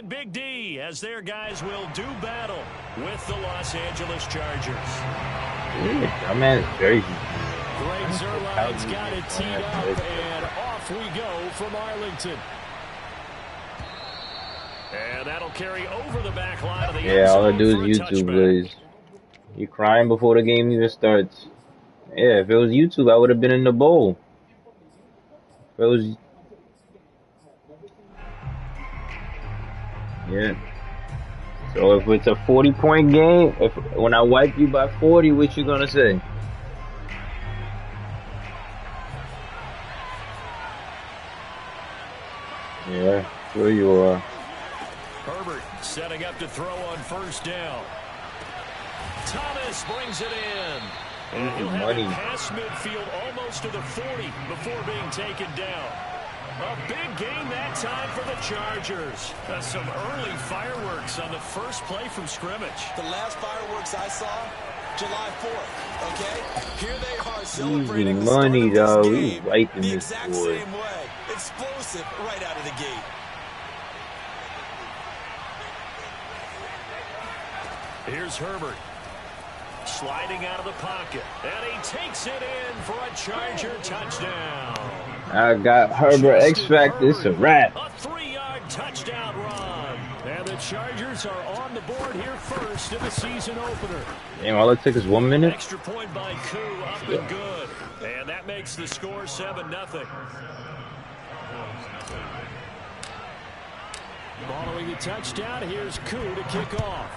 Big D, as their guys will do battle with the Los Angeles Chargers. I'm at jersey. Greg Zerline's got it teed up, and off we go from Arlington. And that'll carry over the back line of the end zone. All I do is YouTube, please. You crying before the game even starts. Yeah, if it was YouTube, I would have been in the bowl. If it was... Yeah. So if it's a 40-point game, when I wipe you by 40, what you gonna say? Yeah, sure you are. Herbert setting up to throw on first down. Thomas brings it in. And he'll have it past midfield almost to the 40 before being taken down. A big game that time for the Chargers. Some early fireworks on the first play from scrimmage. The last fireworks I saw, July 4th, okay? Here they are celebrating the start of this game the exact same way. Explosive right out of the gate. Here's Herbert. Sliding out of the pocket. And he takes it in for a Charger touchdown. I got Herbert X-Factor. It's a wrap. A 3-yard touchdown run. And the Chargers are on the board here first in the season opener. Damn, all it took is 1 minute. Extra point by Koo, up and good. And that makes the score 7-0. Following the touchdown, here's Koo to kick off.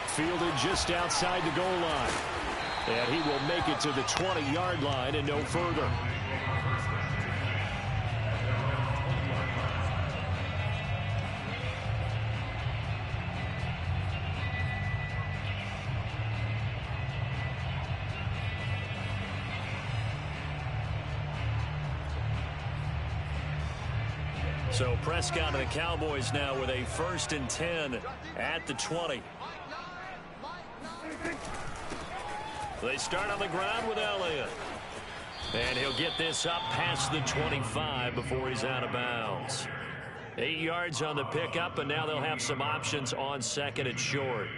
Fielded just outside the goal line. And he will make it to the 20-yard line and no further. So Prescott and the Cowboys now with a 1st and 10 at the 20. They start on the ground with Elliott. And he'll get this up past the 25 before he's out of bounds. 8 yards on the pickup, and now they'll have some options on 2nd and short.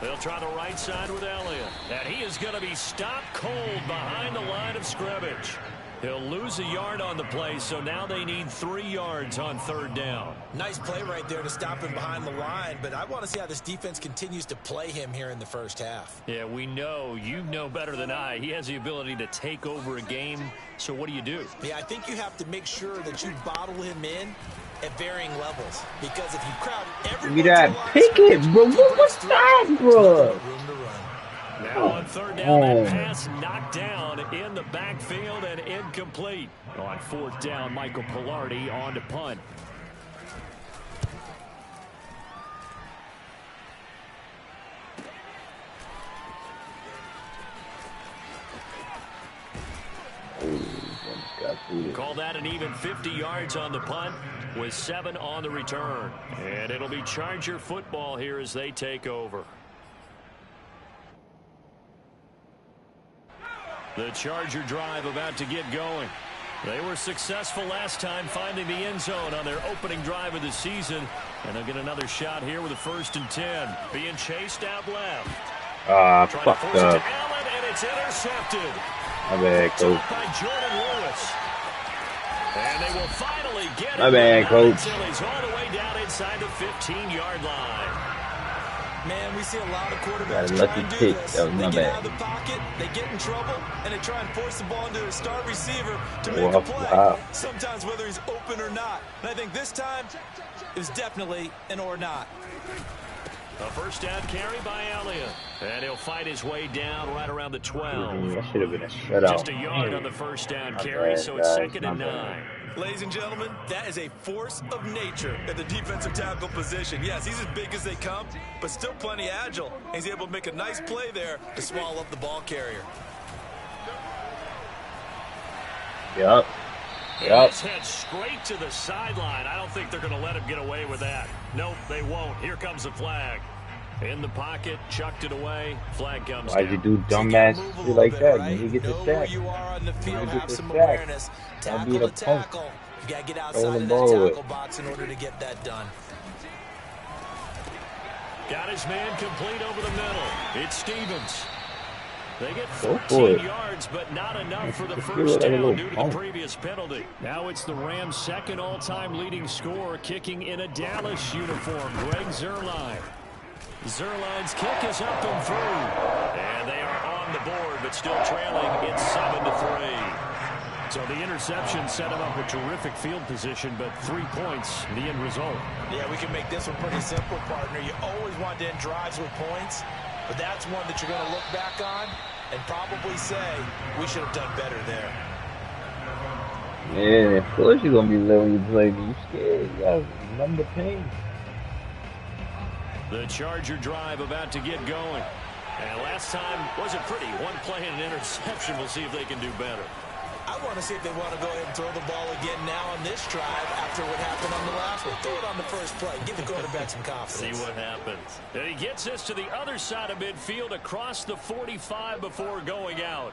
They'll try the right side with Elliott. And he is going to be stopped cold behind the line of scrimmage. He'll lose a yard on the play, so now they need 3 yards on 3rd down. Nice play right there to stop him behind the line, but I want to see how this defense continues to play him here in the first half. Yeah, we know. You know better than I. He has the ability to take over a game, so what do you do? Yeah, I think you have to make sure that you bottle him in at varying levels, because if you crowd everyone, look at that Pickett, bro. What's that, bro? Now on 3rd down, that pass knocked down in the backfield and incomplete. On 4th down, Michael Pilardi on to punt. Call that an even 50 yards on the punt with 7 on the return. And it'll be Charger football here as they take over. The Charger drive about to get going. They were successful last time finding the end zone on their opening drive of the season. And they'll get another shot here with a 1st and 10. Being chased out left. Fucked up. Allen, and it's intercepted. My bad, coach. By Jordan Lewis. And they will finally get My bad, coach. Until he's all the way down inside the 15-yard line. Man, we see a lot of quarterbacks try and do this. They get out of the pocket, they get in trouble, and they try and force the ball into a star receiver to make a play. Sometimes whether he's open or not. And I think this time it was definitely an or not. A 1st down carry by Elliott. And he'll fight his way down right around the 12. That should have been a shutout. Just a yard on the 1st down carry, so it's 2nd and 9. Ladies and gentlemen, that is a force of nature at the defensive tackle position. Yes, he's as big as they come, but still plenty agile. He's able to make a nice play there to swallow up the ball carrier. Yup. Yep. This head straight to the sideline. I don't think they're going to let him get away with that. Nope, they won't. Here comes the flag. In the pocket, chucked it away. Flag comes Why'd you do dumbass shit like that? Right? You get the sack. You are on the field, you have some awareness. Tackle to tackle. You got to get outside of that tackle box in order to get that done. Got his man complete over the middle. It's Stevens. They get 14 yards, but not enough for the first down due to the previous penalty. Now it's the Rams' second all-time leading scorer kicking in a Dallas uniform, Greg Zuerlein. Zuerlein's kick is up and through. And they are on the board, but still trailing. It's 7-3. So the interception set him up a terrific field position, but 3 points, the end result. Yeah, we can make this one pretty simple, partner. You always want to end drives with points, but that's one that you're going to look back on and probably say, we should have done better there. Yeah, of course you're going to be low when you play. You scared. You got to numb the pain. The Charger drive about to get going. And last time wasn't pretty. One play and an interception. We'll see if they can do better. I want to see if they want to go ahead and throw the ball again now on this drive after what happened on the last one. Throw it on the first play. Give the quarterback some confidence. See what happens. And he gets us to the other side of midfield across the 45 before going out.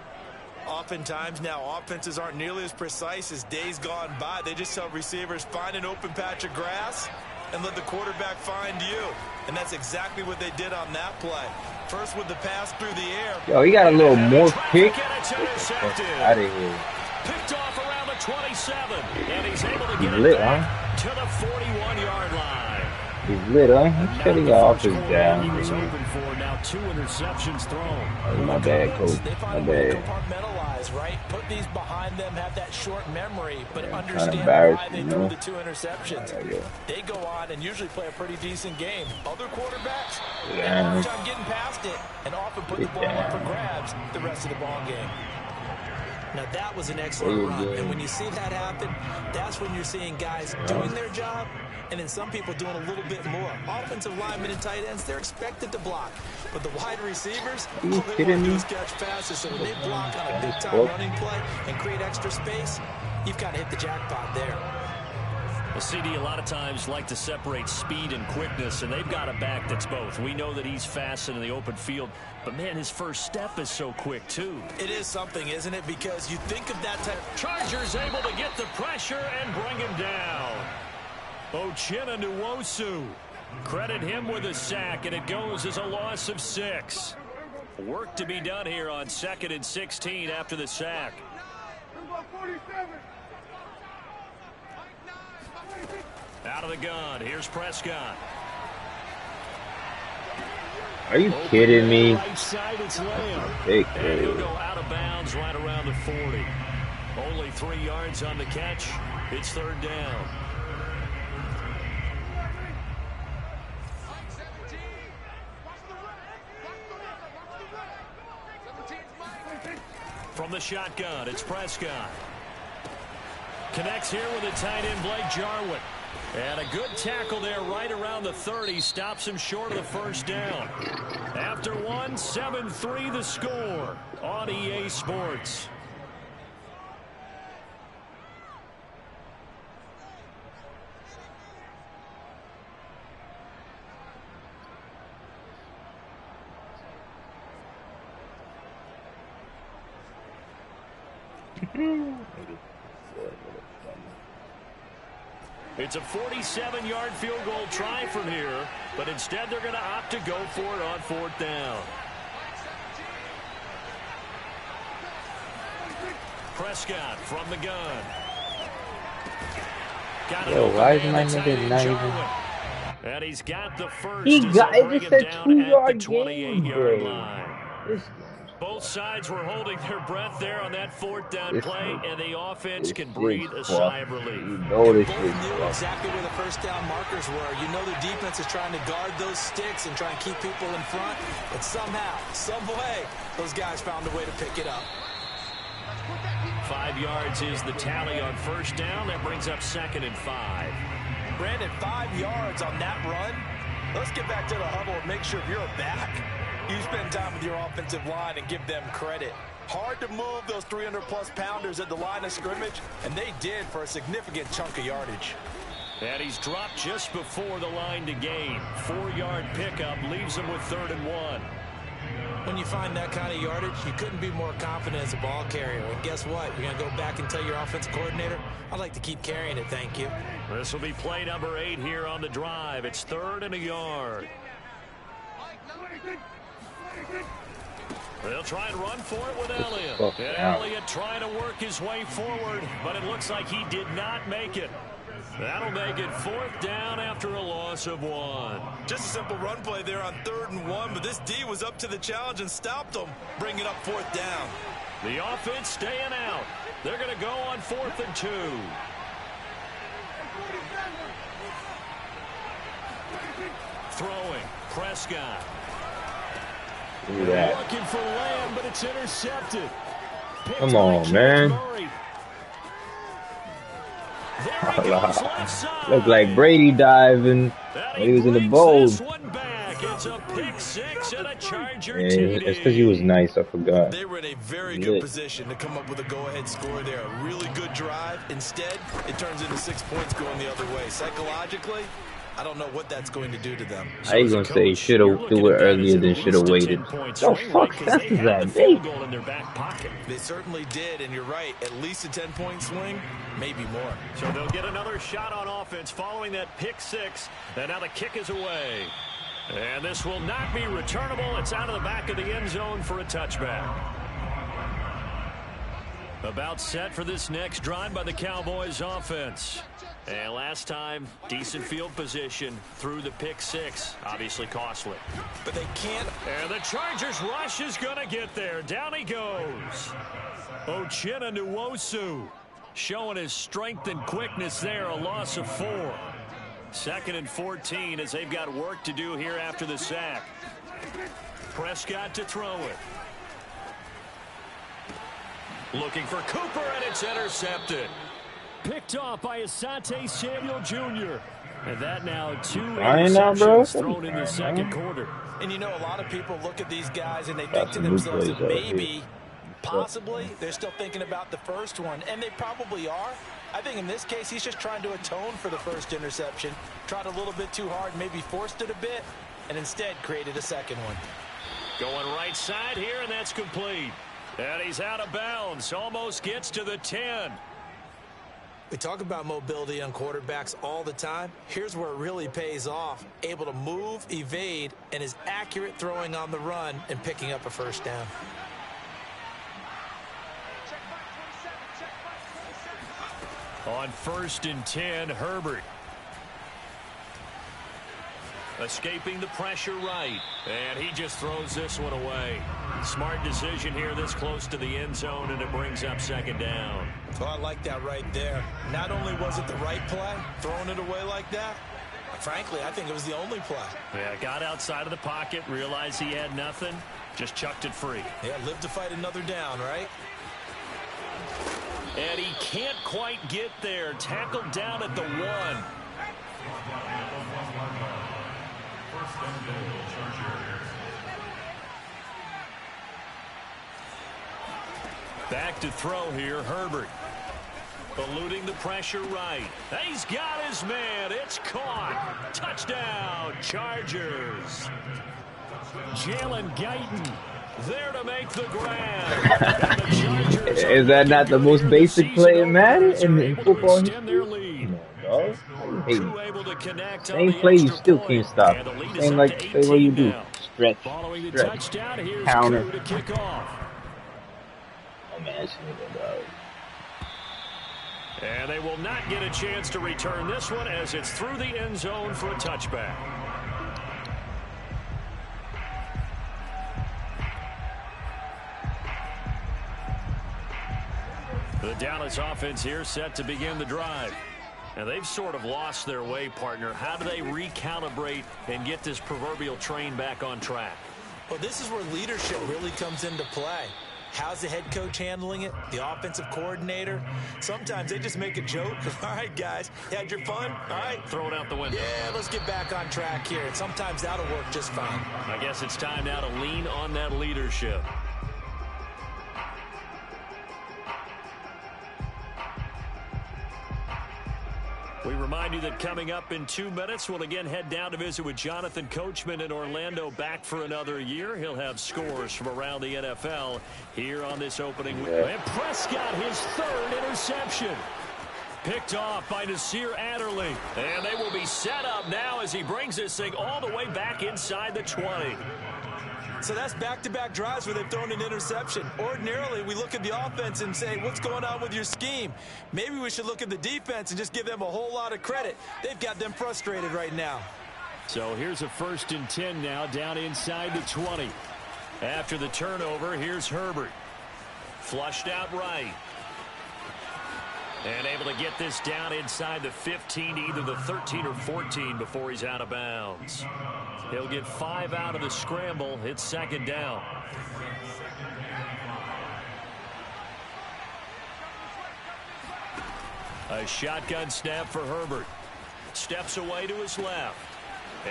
Oftentimes now offenses aren't nearly as precise as days gone by. They just tell receivers, find an open patch of grass and let the quarterback find you. And that's exactly what they did on that play. First with the pass through the air. Yo, he got a little more pick. Out of here. Picked off around the 27, and he's able to get it back to the 41-yard line. He's lit, huh? He's getting off his down. He was open for now 2 interceptions thrown. Oh, my bad, coach. They find a way to compartmentalize, right? Put these behind them, have that short memory, but understand why they threw the 2 interceptions. They go on and usually play a pretty decent game. Other quarterbacks, they have a hard time getting past it and often put the ball up for grabs the rest of the ball game. Now, that was an excellent run, and when you see that happen, that's when you're seeing guys doing their job, and then some people doing a little bit more. Offensive linemen and tight ends, they're expected to block, but the wide receivers, all they want to do is catch passes, so when they block on a big-time running play and create extra space, you've got to hit the jackpot there. Well, CD a lot of times like to separate speed and quickness, and they've got a back that's both. We know that he's fast in the open field, but, man, his first step is so quick, too. It is something, isn't it? Because you think of that type. Chargers able to get the pressure and bring him down. Uchenna Nwosu. Credit him with a sack, and it goes as a loss of 6. Work to be done here on 2nd and 16 after the sack. Out of the gun. Here's Prescott. Are you kidding me? Right side, it's Lamb. And he'll go out of bounds right around the 40. Only 3 yards on the catch. It's 3rd down. From the shotgun, it's Prescott. Connects here with a tight end, Blake Jarwin. And a good tackle there right around the 30. Stops him short of the first down. After 1, 7-3 the score on EA Sports. It's a 47-yard field goal try from here, but instead they're going to opt to go for it on 4th down. Prescott from the gun. Yo, why is my nigga not even? And he's got the first. He got it. It's a 2-yard game, 28-yard line. Both sides were holding their breath there on that 4th down play, and the offense can breathe a sigh of relief. You know this Both knew exactly where the first down markers were. You know the defense is trying to guard those sticks and try and keep people in front, but somehow, some way, those guys found a way to pick it up. 5 yards is the tally on 1st down. That brings up 2nd and 5. Brandon, 5 yards on that run. Let's get back to the huddle and make sure you're back. You spend time with your offensive line and give them credit. Hard to move those 300-plus pounders at the line of scrimmage, and they did for a significant chunk of yardage. And he's dropped just before the line to gain. 4-yard pickup leaves him with 3rd and 1. When you find that kind of yardage, you couldn't be more confident as a ball carrier. And guess what? You're going to go back and tell your offensive coordinator, I'd like to keep carrying it, thank you. This will be play number 8 here on the drive. It's 3rd and a yard. They'll try and run for it with Elliott. And Elliott trying to work his way forward, but it looks like he did not make it. That'll make it 4th down after a loss of 1. Just a simple run play there on 3rd and 1, but this D was up to the challenge and stopped them, bringing up 4th down. The offense staying out. They're going to go on 4th and 2. Throwing, Prescott. Looking for Lamb, but it's intercepted. Come on, man. Looked like Brady diving when he was in the bowl. It's a pick 6 and a Charger TD. It's because he was nice, I forgot. They were in a very good position to come up with a go-ahead score there. A really good drive. Instead, it turns into 6 points going the other way. Psychologically, I don't know what that's going to do to them. How you gonna say should have do it earlier than should have waited? Oh fuck, that's that big. They certainly did, and you're right. At least a 10-point swing, maybe more. So they'll get another shot on offense following that pick 6, and now the kick is away. And this will not be returnable. It's out of the back of the end zone for a touchback. About set for this next drive by the Cowboys offense. And last time, decent field position through the pick 6. Obviously costly. But they can't. And the Chargers rush is going to get there. Down he goes. Uchenna Nwosu showing his strength and quickness there. A loss of 4. 2nd and 14 as they've got work to do here after the sack. Prescott to throw it. Looking for Cooper, and it's intercepted. Picked off by Asante Samuel Jr. And that now 2 interceptions thrown in the second quarter. And you know, a lot of people look at these guys and they think to themselves that maybe, possibly, they're still thinking about the first one. And they probably are. I think in this case, he's just trying to atone for the first interception. Tried a little bit too hard, maybe forced it a bit, and instead created a second one. Going right side here, and that's complete. And he's out of bounds. Almost gets to the 10. We talk about mobility on quarterbacks all the time. Here's where it really pays off. Able to move, evade, and is accurate throwing on the run and picking up a first down. On 1st and 10, Herbert. Escaping the pressure right. And he just throws this one away. Smart decision here this close to the end zone, and it brings up 2nd down. Oh, I like that right there. Not only was it the right play, throwing it away like that, frankly, I think it was the only play. Yeah, got outside of the pocket, realized he had nothing, just chucked it free. Yeah, lived to fight another down, right? And he can't quite get there. Tackled down at the 1. Back to throw here, Herbert. Eluding the pressure right. He's got his man. It's caught. Touchdown, Chargers. Jalen Guyton there to make the grab. Is that not the most basic play in Madden in football? No, same play, you still can't stop. Same like say what you do. Stretch, counter. Oh man, and they will not get a chance to return this one as it's through the end zone for a touchback. The Dallas offense here set to begin the drive. And they've sort of lost their way, partner. How do they recalibrate and get this proverbial train back on track? Well, this is where leadership really comes into play. How's the head coach handling it? The offensive coordinator? Sometimes they just make a joke. All right, guys, you had your fun? All right. Throw it out the window. Yeah, let's get back on track here. And sometimes that'll work just fine. I guess it's time now to lean on that leadership. Remind you that coming up in 2 minutes, we'll again head down to visit with Jonathan Coachman in Orlando, back for another year. He'll have scores from around the NFL here on this opening week. And Prescott, his 3rd interception. Picked off by Nasir Adderley. And they will be set up now as he brings this thing all the way back inside the 20. So that's back-to-back drives where they've thrown an interception. Ordinarily, we look at the offense and say, what's going on with your scheme? Maybe we should look at the defense and just give them a whole lot of credit. They've got them frustrated right now. So here's a 1st and 10 now, down inside the 20. After the turnover, here's Herbert. Flushed out right. And able to get this down inside the 15, either the 13 or 14 before he's out of bounds. He'll get 5 out of the scramble. It's 2nd down. A shotgun snap for Herbert. Steps away to his left.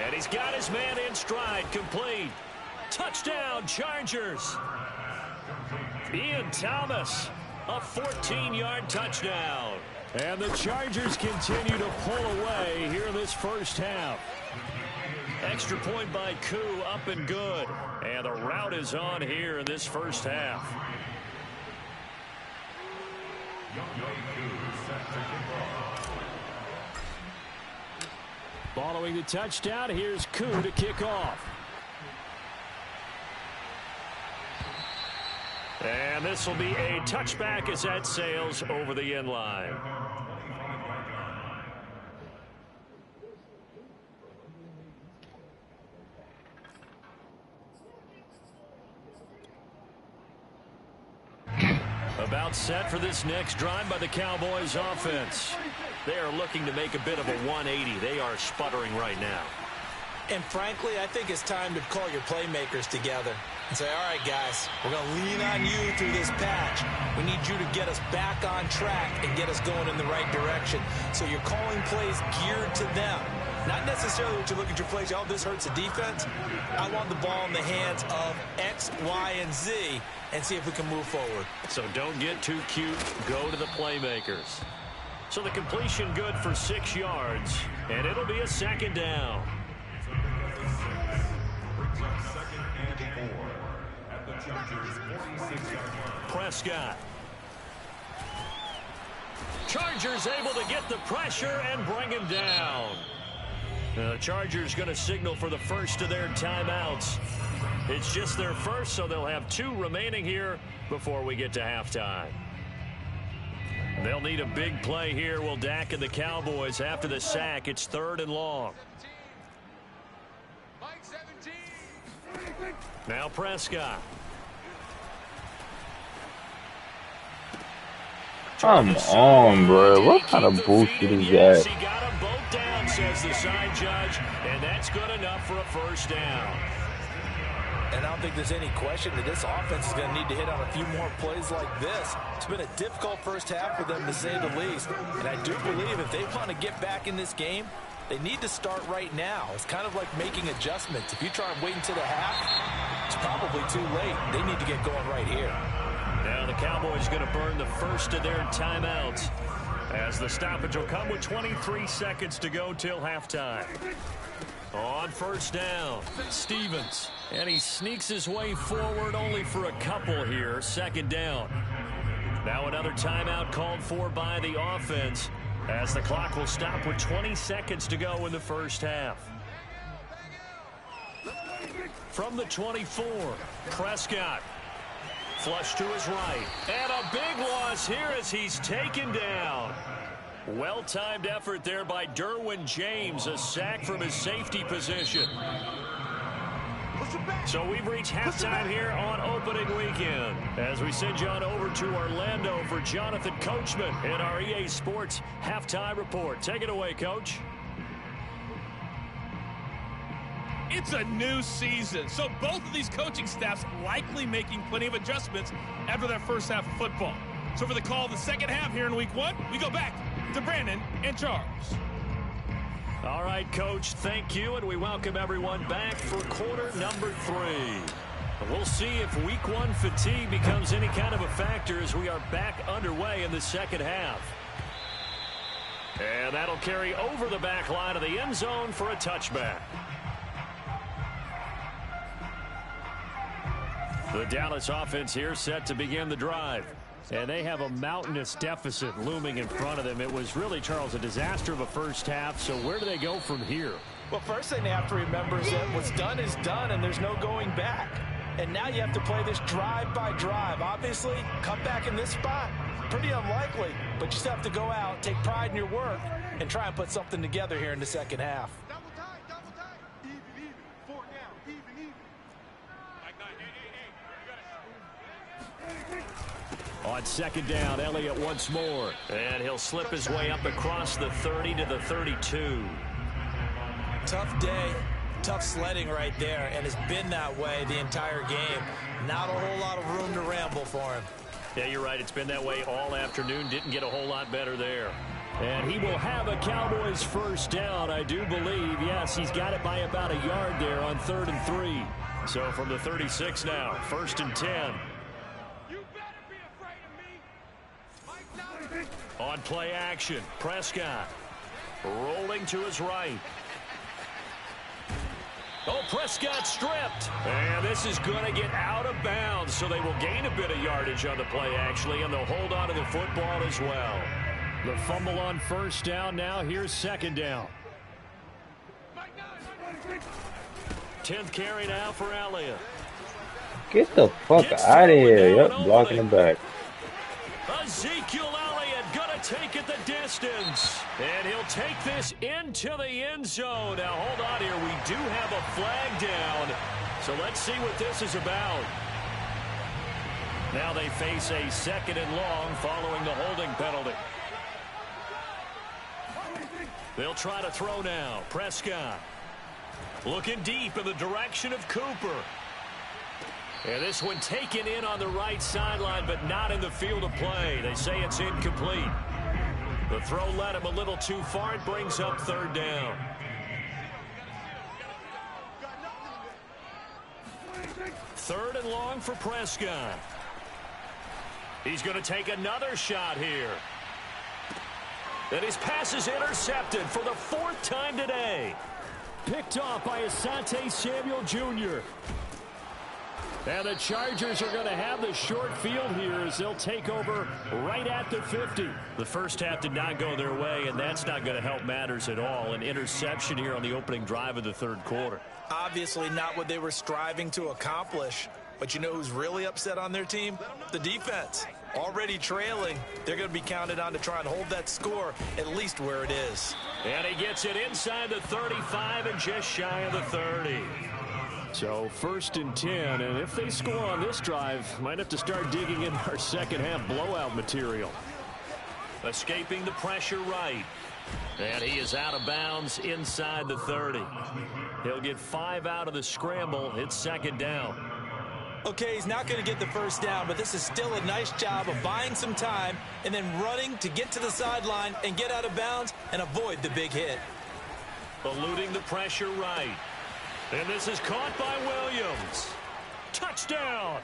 And he's got his man in stride. Complete. Touchdown, Chargers. Ian Thomas. A 14-yard touchdown. And the Chargers continue to pull away here in this first half. Extra point by Koo, up and good. And the route is on here in this first half. Following the touchdown, here's Koo to kick off. And this will be a touchback as that sails over the end line. About set for this next drive by the Cowboys offense. They are looking to make a bit of a 180. They are sputtering right now. And frankly, I think it's time to call your playmakers together and say, all right, guys, we're going to lean on you through this patch. We need you to get us back on track and get us going in the right direction. So you're calling plays geared to them. Not necessarily what you look at your plays, oh, this hurts the defense. I want the ball in the hands of X, Y, and Z and see if we can move forward. So don't get too cute. Go to the playmakers. So the completion good for 6 yards, and it'll be a 2nd down. Prescott. Chargers able to get the pressure and bring him down. The Chargers going to signal for the first of their timeouts. It's just their first, so they'll have 2 remaining here before we get to halftime. They'll need a big play here, will Dak and the Cowboys. After the sack, it's 3rd and long. Now Prescott. Come on, bro. What kind of bullshit is that? He got them both down, says the side judge, and that's good enough for a 1st down. And I don't think there's any question that this offense is going to need to hit on a few more plays like this. It's been a difficult first half for them, to say the least. And I do believe if they want to get back in this game, they need to start right now. It's kind of like making adjustments. If you try and wait until the half, it's probably too late. They need to get going right here. Now the Cowboys going to burn the first of their timeouts as the stoppage will come with 23 seconds to go till halftime. On 1st down, Stevens. And he sneaks his way forward only for a couple here. 2nd down. Now another timeout called for by the offense as the clock will stop with 20 seconds to go in the first half. From the 24, Prescott. Flush to his right. And a big loss here as he's taken down. Well-timed effort there by Derwin James. A sack from his safety position. So we've reached halftime here on opening weekend as we send you on over to Orlando for Jonathan Coachman in our EA Sports halftime report. Take it away, Coach. It's a new season, so both of these coaching staffs likely making plenty of adjustments after their first half of football. So for the call of the second half here in week 1, we go back to Brandon and Charles. All right, Coach, thank you, and we welcome everyone back for quarter number 3. We'll see if week 1 fatigue becomes any kind of a factor as we are back underway in the second half. And that'll carry over the back line of the end zone for a touchback. The Dallas offense here set to begin the drive. And they have a mountainous deficit looming in front of them. It was really, Charles, a disaster of a first half. So where do they go from here? Well, first thing they have to remember is that what's done is done, and there's no going back. And now you have to play this drive by drive. Obviously, come back in this spot, pretty unlikely. But you just have to go out, take pride in your work, and try and put something together here in the second half. Double tie. Even. 4 down. Even. On second down, Elliott once more. And he'll slip his way up across the 30 to the 32. Tough day, tough sledding right there, and it's been that way the entire game. Not a whole lot of room to ramble for him. Yeah, you're right. It's been that way all afternoon. Didn't get a whole lot better there. And he will have a Cowboys first down, I do believe. Yes, he's got it by about a yard there on 3rd and 3. So from the 36 now, 1st and 10. On play action, Prescott rolling to his right. Oh, Prescott stripped. And this is going to get out of bounds, so they will gain a bit of yardage on the play, actually, and they'll hold on to the football as well. The fumble on first down now. Here's second down. 10th carry now for Elliott. Get the fuck out of here. Yep, blocking him back. Ezekiel Elliott gonna take it the distance, and he'll take this into the end zone. Now hold on here, we do have a flag down, so let's see what this is about. Now they face a 2nd and long following the holding penalty. They'll try to throw now. Prescott looking deep in the direction of Cooper. And this one taken in on the right sideline, but not in the field of play. They say it's incomplete. The throw led him a little too far. It brings up 3rd down. Third and long for Prescott. He's going to take another shot here. And his pass is intercepted for the 4th time today. Picked off by Asante Samuel Jr. And the Chargers are going to have the short field here as they'll take over right at the 50. The first half did not go their way, and that's not going to help matters at all. An interception here on the opening drive of the 3rd quarter. Obviously not what they were striving to accomplish. But you know who's really upset on their team? The defense. Already trailing. They're going to be counted on to try and hold that score at least where it is. And he gets it inside the 35 and just shy of the 30. So 1st and 10, and if they score on this drive, might have to start digging in our second half blowout material. Escaping the pressure right. And he is out of bounds inside the 30. He'll get 5 out of the scramble. It's 2nd down. Okay, he's not going to get the first down, but this is still a nice job of buying some time and then running to get to the sideline and get out of bounds and avoid the big hit. Eluding the pressure right. And this is caught by Williams. Touchdown!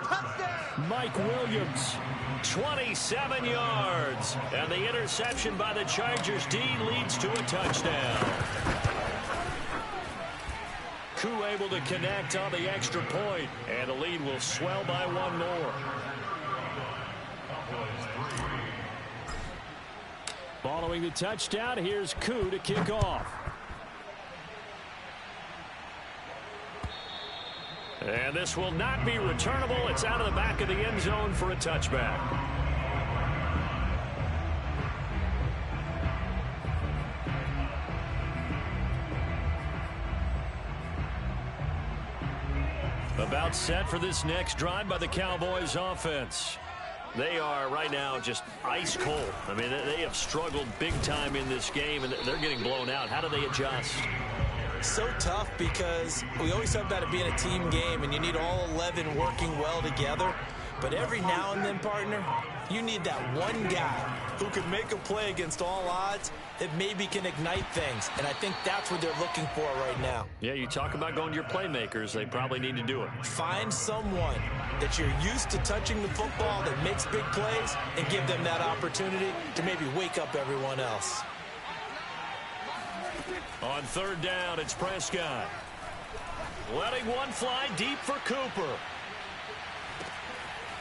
Touchdown! Mike Williams, 27 yards. And the interception by the Chargers D leads to a touchdown. Koo able to connect on the extra point, and the lead will swell by 1 more. Following the touchdown, here's Koo to kick off. And this will not be returnable. It's out of the back of the end zone for a touchback. About set for this next drive by the Cowboys offense. They are right now just ice cold. I mean, they have struggled big time in this game, and they're getting blown out. How do they adjust? So tough because we always talk about it being a team game, and you need all 11 working well together. But every now and then, partner, you need that one guy who can make a play against all odds that maybe can ignite things. And I think that's what they're looking for right now. Yeah, you talk about going to your playmakers. They probably need to do it. Find someone that you're used to touching the football that makes big plays and give them that opportunity to maybe wake up everyone else. On third down, it's Prescott. Letting one fly deep for Cooper.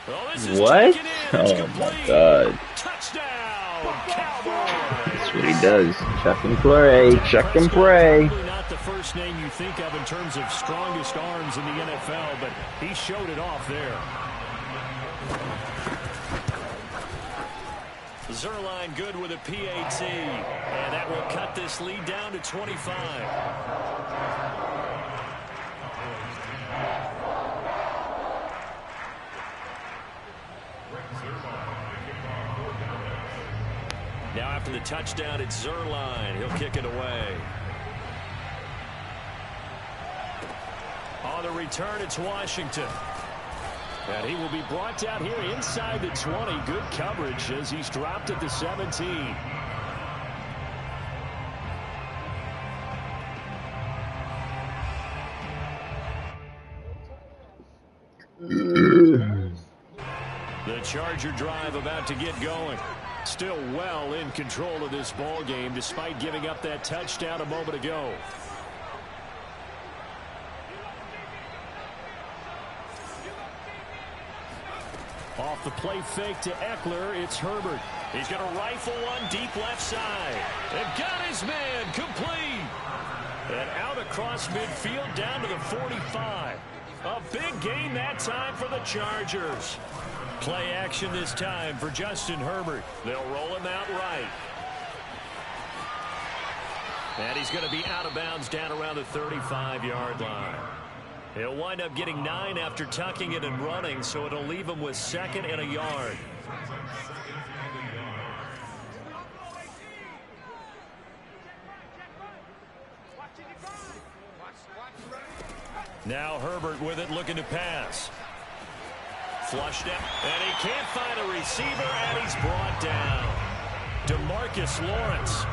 Oh, this is what? Oh, my God. Touchdown, Cowboys. That's what he does. Chuck and pray. Chuck and pray. Probably not the first name you think of in terms of strongest arms in the NFL, but he showed it off there. Zerline good with a PAT, and that will cut this lead down to 25. Now after the touchdown, it's Zerline. He'll kick it away. On the return, it's Washington. And he will be brought down here inside the 20. Good coverage as he's dropped at the 17. The Charger drive about to get going. Still well in control of this ball game despite giving up that touchdown a moment ago. Off the play fake to Eckler, it's Herbert. He's going to rifle one deep left side. And got his man complete. And out across midfield down to the 45. A big gain that time for the Chargers. Play action this time for Justin Herbert. They'll roll him out right. And he's going to be out of bounds down around the 35-yard line. He'll wind up getting 9 after tucking it and running, so it'll leave him with 2nd and a yard. Now Herbert with it, looking to pass. Flushed out, and he can't find a receiver, and he's brought down. DeMarcus Lawrence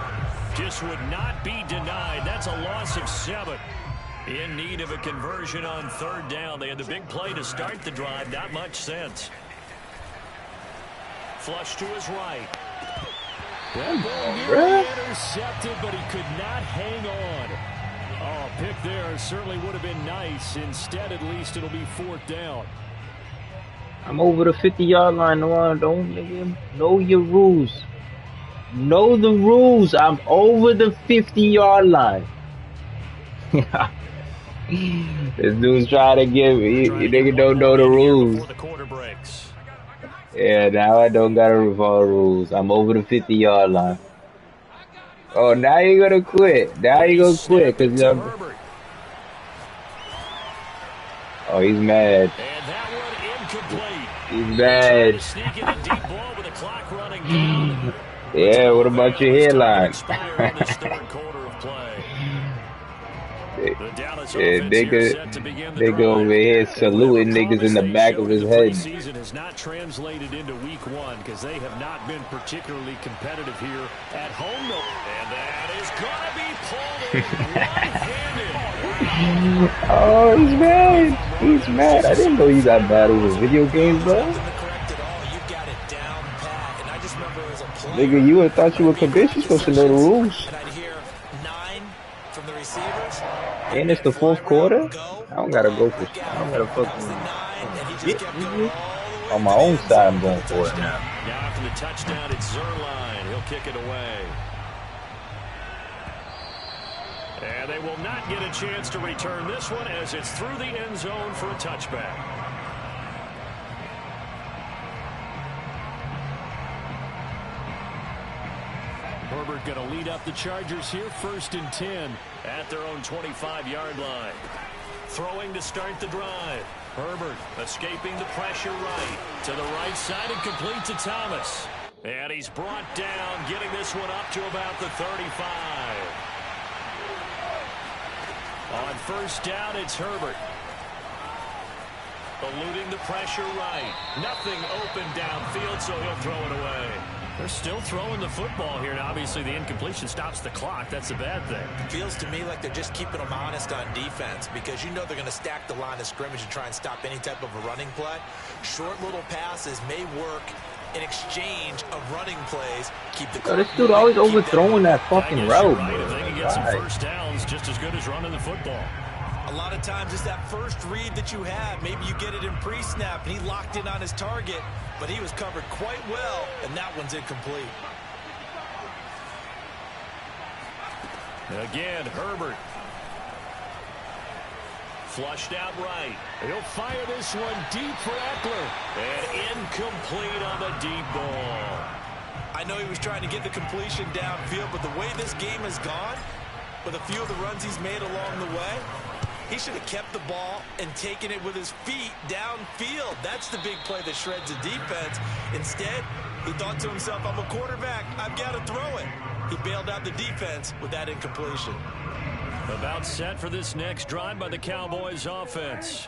just would not be denied. That's a loss of 7. In need of a conversion on third down. They had the big play to start the drive. Not much sense. Flush to his right. That ball nearly intercepted, but he could not hang on. Oh, pick there certainly would have been nice. Instead, at least it'll be 4th down. I'm over the 50-yard line. No, don't nigga. Know your rules. Know the rules. I'm over the 50-yard line. This dude's trying to give me. You nigga don't know the rules. Yeah, now I don't gotta follow rules. I'm over the 50-yard line. Oh, now you're gonna quit. Now you're gonna quit because oh, he's mad. He's mad. Yeah, what about your headline? Yeah, nigga over here saluting niggas in the back of his head. Season has not translated into week 1 because they have not been particularly competitive here at home. And that is going to be pulled in one-handed. Oh, he's mad. He's mad. I didn't know you got mad over video games, bro. Nigga, you would thought you were conditioned. Supposed to know the rules. And it's the 4th quarter. I don't gotta go for. I don't gotta fucking get on my own side. I'm going for it now. Now after the touchdown, it's Zerline. He'll kick it away. And they will not get a chance to return this one as it's through the end zone for a touchback. Herbert going to lead up the Chargers here, 1st and 10 at their own 25-yard line. Throwing to start the drive. Herbert escaping the pressure right. To the right side and complete to Thomas. And he's brought down, getting this one up to about the 35. On 1st down, it's Herbert. Eluding the pressure right. Nothing open downfield, so he'll throw it away. They're still throwing the football here, and obviously the incompletion stops the clock. That's a bad thing. Feels to me like they're just keeping them honest on defense because you know they're going to stack the line of scrimmage and try and stop any type of a running play. Short little passes may work in exchange of running plays. Keep the this dude always overthrowing that fucking route, right. bro. If they can get some first downs, just as good as running the football. A lot of times it's that first read that you have. Maybe you get it in pre-snap, and he locked in on his target, but he was covered quite well, and that one's incomplete. Again, Herbert. Flushed out right. He'll fire this one deep for Eckler. And incomplete on the deep ball. I know he was trying to get the completion downfield, but the way this game has gone, with a few of the runs he's made along the way, he should have kept the ball and taken it with his feet downfield. That's the big play that shreds the defense. Instead, he thought to himself, I'm a quarterback. I've got to throw it. He bailed out the defense with that incompletion. About set for this next drive by the Cowboys offense.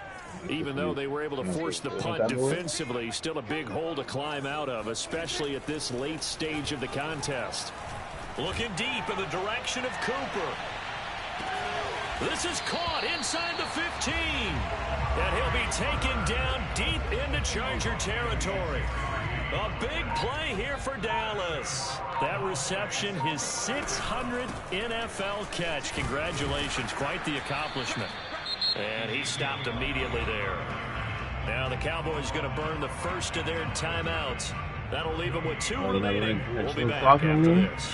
Even though they were able to force the punt defensively, still a big hole to climb out of, especially at this late stage of the contest. Looking deep in the direction of Cooper. This is caught inside the 15. And he'll be taken down deep into Charger territory. A big play here for Dallas. That reception, his 600th NFL catch. Congratulations, quite the accomplishment. And he stopped immediately there. Now the Cowboys going to burn the first of their timeouts. That'll leave them with 2 remaining. We'll be back after this.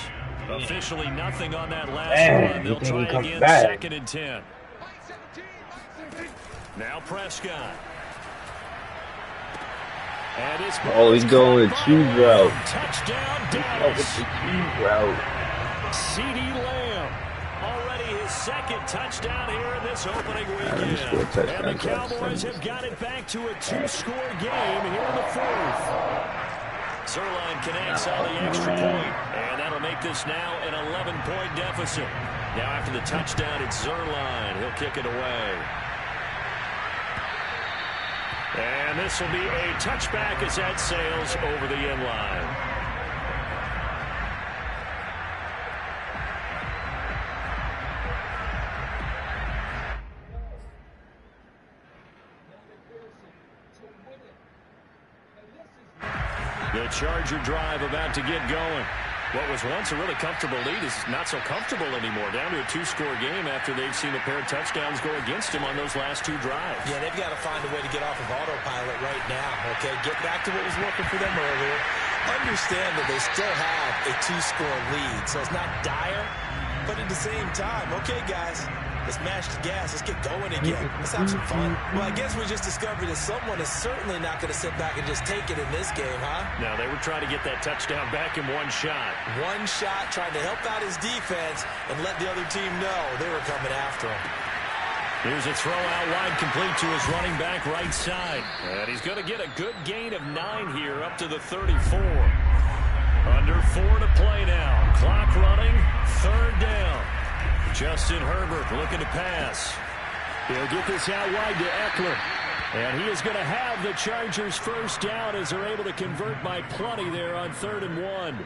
Officially nothing on that last one. They'll try again, 2nd and 10. Now Prescott. And it's he's going to cheese route. Touchdown, Dallas. Cheese route. CD Lamb. Already his 2nd touchdown here in this opening weekend. And the Cowboys have got it back to a 2-score game here in the 4th. Zerline connects on the extra point, and that'll make this now an 11-point deficit. Now after the touchdown, it's Zerline. He'll kick it away. And this will be a touchback as that sails over the end line. The Charger drive about to get going. What was once a really comfortable lead is not so comfortable anymore. Down to a 2-score game after they've seen a pair of touchdowns go against them on those last 2 drives. Yeah, they've got to find a way to get off of autopilot right now, okay? Get back to what was working for them earlier. Understand that they still have a 2-score lead, so it's not dire, but at the same time, okay, guys, let's mash the gas. Let's get going again. Let's have some fun. Well, I guess we just discovered that someone is certainly not going to sit back and just take it in this game, huh? No, they were trying to get that touchdown back in one shot. One shot, trying to help out his defense and let the other team know they were coming after him. Here's a throw out wide, complete to his running back right side. And he's going to get a good gain of 9 here up to the 34. Under 4 to play now. Clock running, 3rd down. Justin Herbert looking to pass. He'll get this out wide to Eckler. And he is going to have the Chargers first down as they're able to convert by plenty there on 3rd and 1.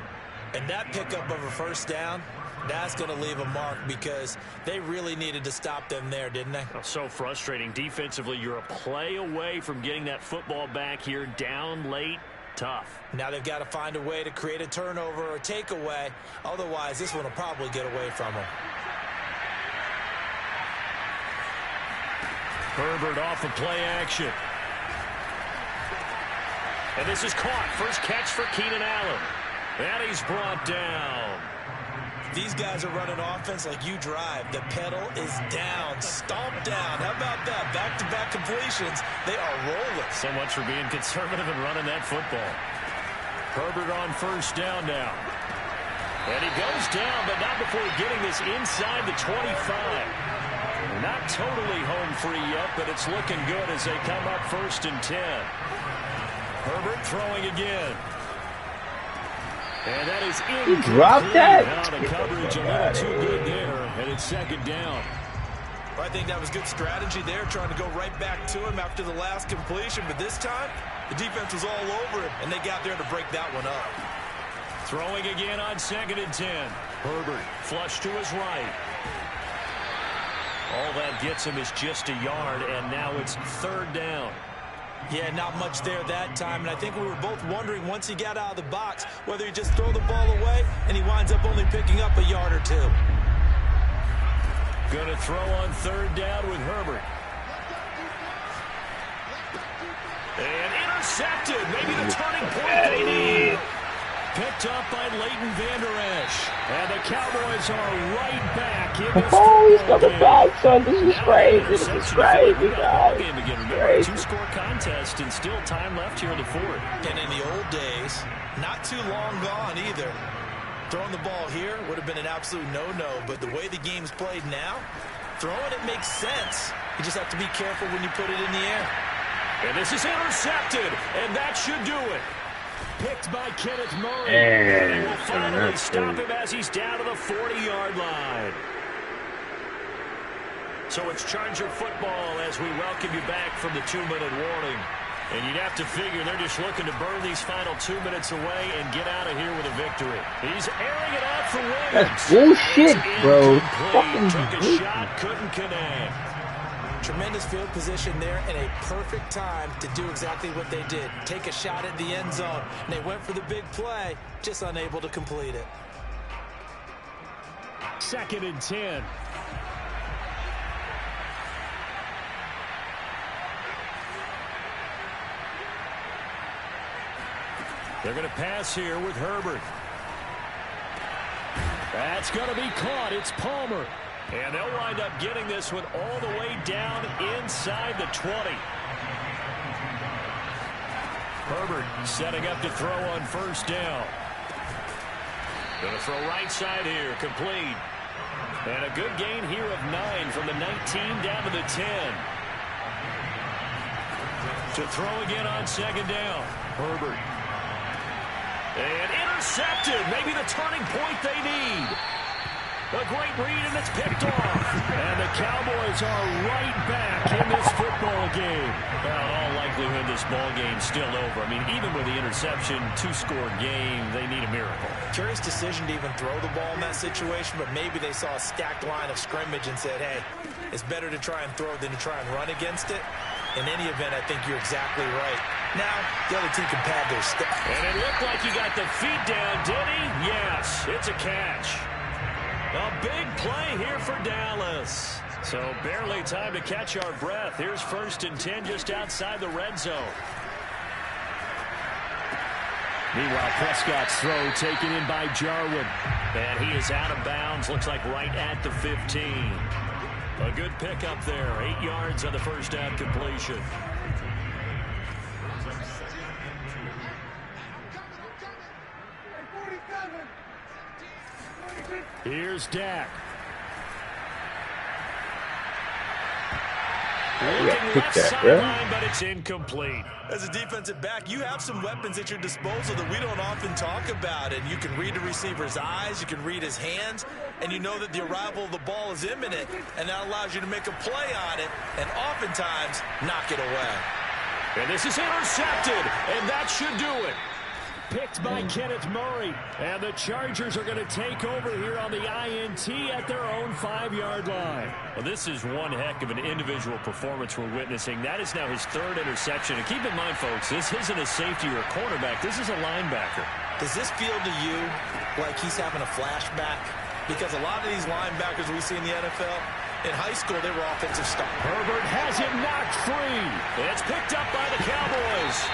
And that pickup of a first down, that's going to leave a mark because they really needed to stop them there, didn't they? Oh, so frustrating. Defensively, you're a play away from getting that football back here down late. Tough. Now they've got to find a way to create a turnover or takeaway. Otherwise, this one will probably get away from them. Herbert off of play action. And this is caught. First catch for Keenan Allen. And he's brought down. These guys are running offense like you drive. The pedal is down. Stomp down. How about that? Back-to-back completions. They are rolling. So much for being conservative and running that football. Herbert on first down now. And he goes down, but not before getting this inside the 25. Not totally home free yet, but it's looking good as they come up 1st and 10. Herbert throwing again. And that is incomplete. He dropped that? Out of coverage, a little too good there, and it's 2nd down. I think that was good strategy there, trying to go right back to him after the last completion. But this time, the defense was all over him, and they got there to break that one up. Throwing again on 2nd and 10. Herbert flush to his right. All that gets him is just a yard, and now it's 3rd down. Yeah, not much there that time, and I think we were both wondering once he got out of the box whether he just throw the ball away and he winds up only picking up a yard or 2. Going to throw on 3rd down with Herbert. And intercepted. Maybe the turning point they need. Picked up by Leighton Vander Esch. And the Cowboys are right back in this he's coming back, son. This is crazy. This is crazy, guys. Crazy. 2-score contest and still time left here in the 4th. And in the old days, not too long gone either. Throwing the ball here would have been an absolute no-no, but the way the game's played now, throwing it makes sense. You just have to be careful when you put it in the air. And this is intercepted, and that should do it. Picked by Kenneth Murray. And they will finally stop him as he's down to the 40-yard line. So it's Charger football as we welcome you back from the 2-minute warning. And you'd have to figure they're just looking to burn these final 2 minutes away and get out of here with a victory. He's airing it out for Williams. That's bullshit, bro. Fucking took a shot, couldn't connect. Tremendous field position there and a perfect time to do exactly what they did. Take a shot at the end zone. And they went for the big play, just unable to complete it. 2nd and 10. They're going to pass here with Herbert. That's going to be caught. It's Palmer. And they'll wind up getting this one all the way down inside the 20. Herbert setting up to throw on 1st down. Going to throw right side here, complete. And a good gain here of 9 from the 19 down to the 10. To throw again on 2nd down. Herbert. And intercepted. Maybe the turning point they need. A great read, and it's picked off. And the Cowboys are right back in this football game. Well, in all likelihood, this ball game's still over. I mean, even with the interception, 2-score game, they need a miracle. Curious decision to even throw the ball in that situation, but maybe they saw a stacked line of scrimmage and said, hey, it's better to try and throw than to try and run against it. In any event, I think you're exactly right. Now, the other team can pad their step. And it looked like he got the feet down, did he? Yes, it's a catch. A big play here for Dallas. So barely time to catch our breath. Here's 1st and 10 just outside the red zone. Meanwhile, Prescott's throw taken in by Jarwin. And he is out of bounds. Looks like right at the 15. A good pickup there. 8 yards on the 1st down completion. Here's Dak. Looking left sideline, but it's incomplete. As a defensive back, you have some weapons at your disposal that we don't often talk about. And you can read the receiver's eyes, you can read his hands, and you know that the arrival of the ball is imminent, and that allows you to make a play on it and oftentimes knock it away. And this is intercepted, and that should do it. Picked by Kenneth Murray. And the Chargers are going to take over here on the INT at their own 5-yard line. Well, this is one heck of an individual performance we're witnessing. That is now his 3rd interception. And keep in mind, folks, this isn't a safety or a cornerback. This is a linebacker. Does this feel to you like he's having a flashback? Because a lot of these linebackers we see in the NFL, in high school, they were offensive stars. Herbert has it knocked free. It's picked up by the Cowboys.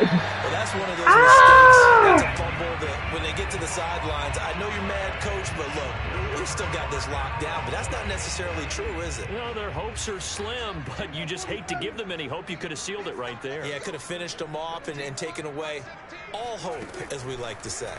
Well, that's one of those mistakes. That's a fumble that when they get to the sidelines, I know you're mad, Coach, but look, we've still got this locked down. But that's not necessarily true, is it? Well, their hopes are slim, but you just hate to give them any hope. You could have sealed it right there. Yeah, could have finished them off and taken away all hope, as we like to say.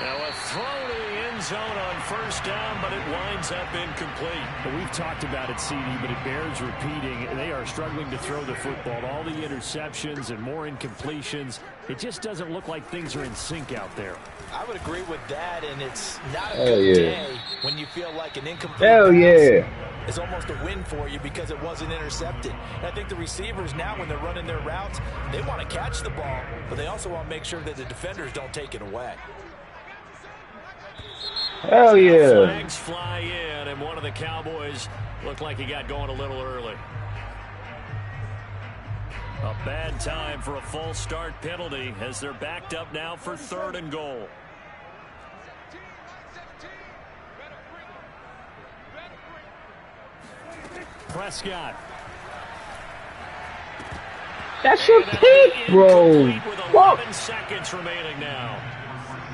Now a throw to the end zone on 1st down, but it winds up incomplete. Well, we've talked about it, CD, but it bears repeating. They are struggling to throw the football. All the interceptions and more incompletions. It just doesn't look like things are in sync out there. I would agree with that, and it's not a good day when you feel like an incomplete Hell pass yeah. is almost a win for you because it wasn't intercepted. And I think the receivers now, when they're running their routes, they want to catch the ball, but they also want to make sure that the defenders don't take it away. Hell yeah. Flags fly in, and one of the Cowboys looked like he got going a little early. A bad time for a false start penalty as they're backed up now for 3rd and goal. Prescott. That's your pick, bro. With 11 seconds remaining now.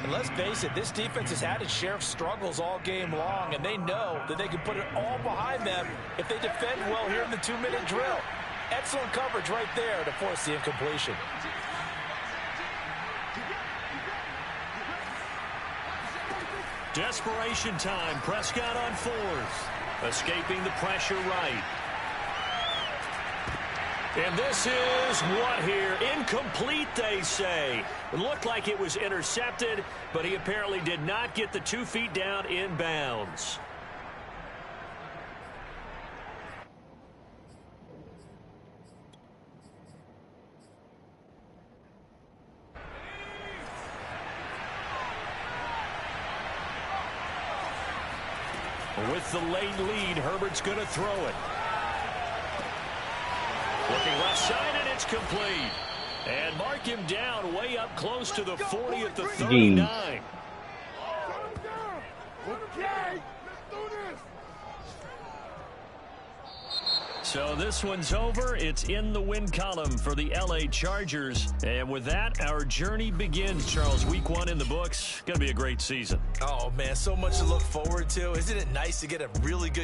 And let's face it, this defense has had its share of struggles all game long, and they know that they can put it all behind them if they defend well here in the 2-minute drill. Excellent coverage right there to force the incompletion. Desperation time. Prescott on 4th. Escaping the pressure right. And this is what here? Incomplete, they say. It looked like it was intercepted, but he apparently did not get the 2 feet down in bounds. With the late lead, Herbert's going to throw it. Looking left side, and it's complete. And mark him down way up close to the 40 at the 39. So this one's over. It's in the win column for the LA Chargers. And with that, our journey begins, Charles. Week 1 in the books. Going to be a great season. Oh, man, so much to look forward to. Isn't it nice to get a really good